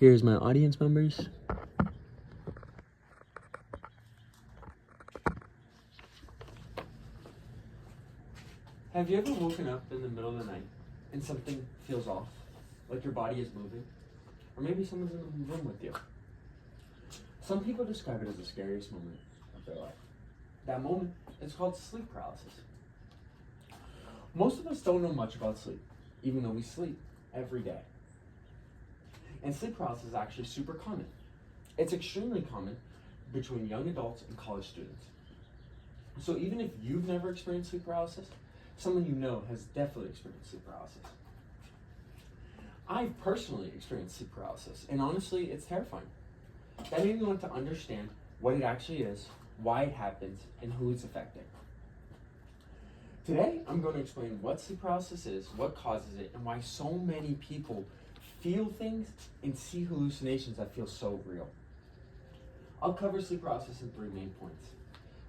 Here's my audience members. Have you ever woken up in the middle of the night and something feels off, like your body is moving? Or maybe someone's in the room with you. Some people describe it as the scariest moment of their life. That moment is called sleep paralysis. Most of us don't know much about sleep, even though we sleep every day. And sleep paralysis is actually super common. It's extremely common between young adults and college students. So even if you've never experienced sleep paralysis, someone you know has definitely experienced sleep paralysis. I've personally experienced sleep paralysis, and honestly, it's terrifying. That made me want to understand what it actually is, why it happens, and who it's affecting. Today, I'm going to explain what sleep paralysis is, what causes it, and why so many people feel things and see hallucinations that feel so real. I'll cover sleep paralysis in 3 main points.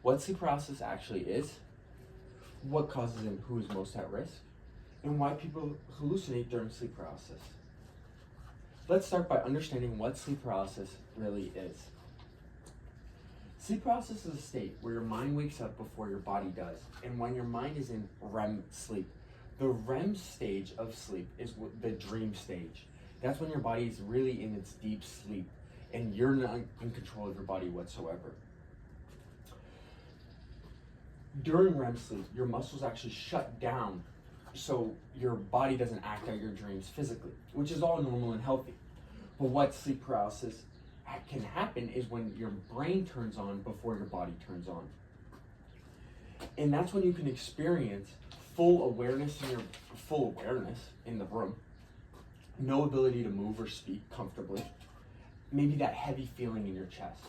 What sleep paralysis actually is, what causes it and who is most at risk, and why people hallucinate during sleep paralysis. Let's start by understanding what sleep paralysis really is. Sleep paralysis is a state where your mind wakes up before your body does, and when your mind is in REM sleep. The REM stage of sleep is the dream stage. That's when your body is really in its deep sleep, and you're not in control of your body whatsoever. During REM sleep, your muscles actually shut down so your body doesn't act out your dreams physically, which is all normal and healthy. But what sleep paralysis can happen is when your brain turns on before your body turns on. And that's when you can experience full awareness in the room, no ability to move or speak comfortably, maybe that heavy feeling in your chest,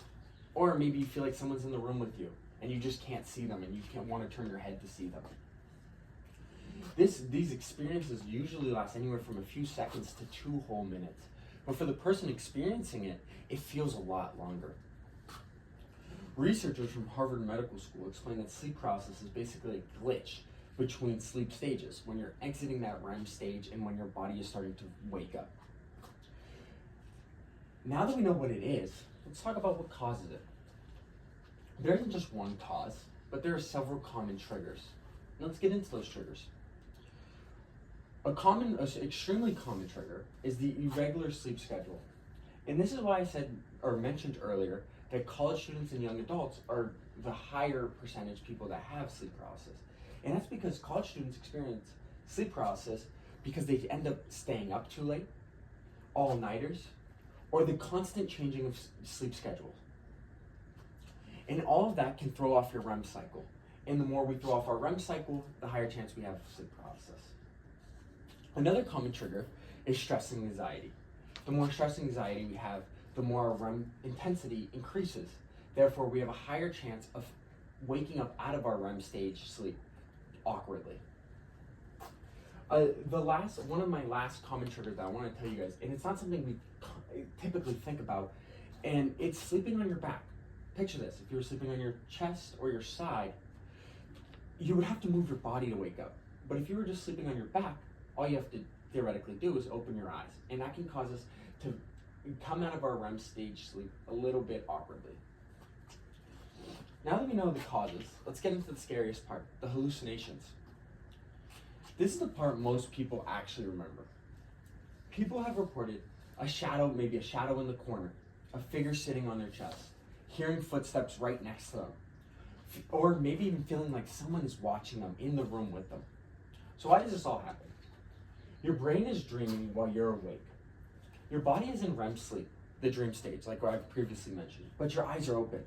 or maybe you feel like someone's in the room with you and you just can't see them and you can't want to turn your head to see them. These experiences usually last anywhere from a few seconds to 2 whole minutes. But for the person experiencing it, it feels a lot longer. Researchers from Harvard Medical School explain that sleep paralysis is basically a glitch between sleep stages, when you're exiting that REM stage and when your body is starting to wake up. Now that we know what it is, let's talk about what causes it. There isn't just one cause, but there are several common triggers. Now let's get into those triggers. An extremely common trigger is the irregular sleep schedule. And this is why I mentioned earlier that college students and young adults are the higher percentage people that have sleep paralysis. And that's because college students experience sleep paralysis because they end up staying up too late, all-nighters, or the constant changing of sleep schedules. And all of that can throw off your REM cycle. And the more we throw off our REM cycle, the higher chance we have of sleep paralysis. Another common trigger is stress and anxiety. The more stress and anxiety we have, the more our REM intensity increases. Therefore, we have a higher chance of waking up out of our REM stage sleep awkwardly. One of my last common triggers that I want to tell you guys, and it's not something we typically think about, and it's sleeping on your back. Picture this: if you were sleeping on your chest or your side, you would have to move your body to wake up. But if you were just sleeping on your back, all you have to theoretically do is open your eyes, and that can cause us to come out of our REM stage sleep a little bit awkwardly. Now that we know the causes, let's get into the scariest part, the hallucinations. This is the part most people actually remember. People have reported a shadow, maybe a shadow in the corner, a figure sitting on their chest, hearing footsteps right next to them, or maybe even feeling like someone is watching them in the room with them. So why does this all happen? Your brain is dreaming while you're awake. Your body is in REM sleep, the dream stage, like I've previously mentioned, but your eyes are open.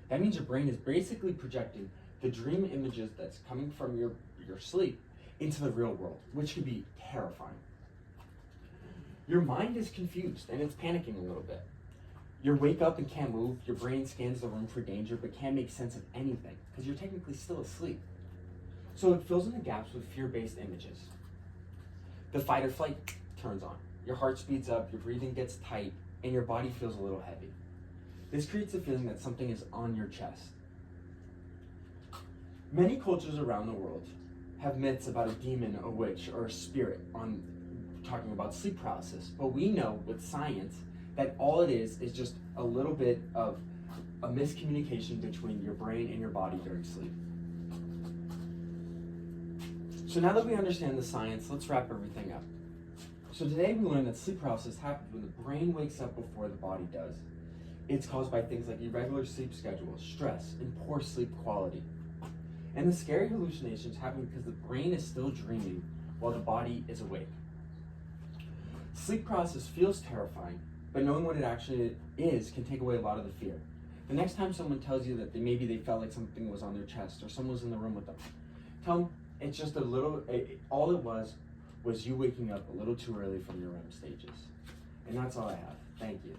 That means your brain is basically projecting the dream images that's coming from your sleep into the real world, which can be terrifying. Your mind is confused and it's panicking a little bit. You wake up and can't move, your brain scans the room for danger but can't make sense of anything because you're technically still asleep. So it fills in the gaps with fear-based images. The fight or flight turns on. Your heart speeds up, your breathing gets tight, and your body feels a little heavy. This creates a feeling that something is on your chest. Many cultures around the world have myths about a demon, a witch, or a spirit on talking about sleep paralysis, but we know with science that all it is just a little bit of a miscommunication between your brain and your body during sleep. So now that we understand the science, let's wrap everything up. So today we learned that sleep paralysis happens when the brain wakes up before the body does. It's caused by things like irregular sleep schedules, stress, and poor sleep quality. And the scary hallucinations happen because the brain is still dreaming while the body is awake. Sleep paralysis feels terrifying, but knowing what it actually is can take away a lot of the fear. The next time someone tells you that maybe they felt like something was on their chest or someone was in the room with them, tell them it's just all it was you waking up a little too early from your REM stages. And that's all I have. Thank you.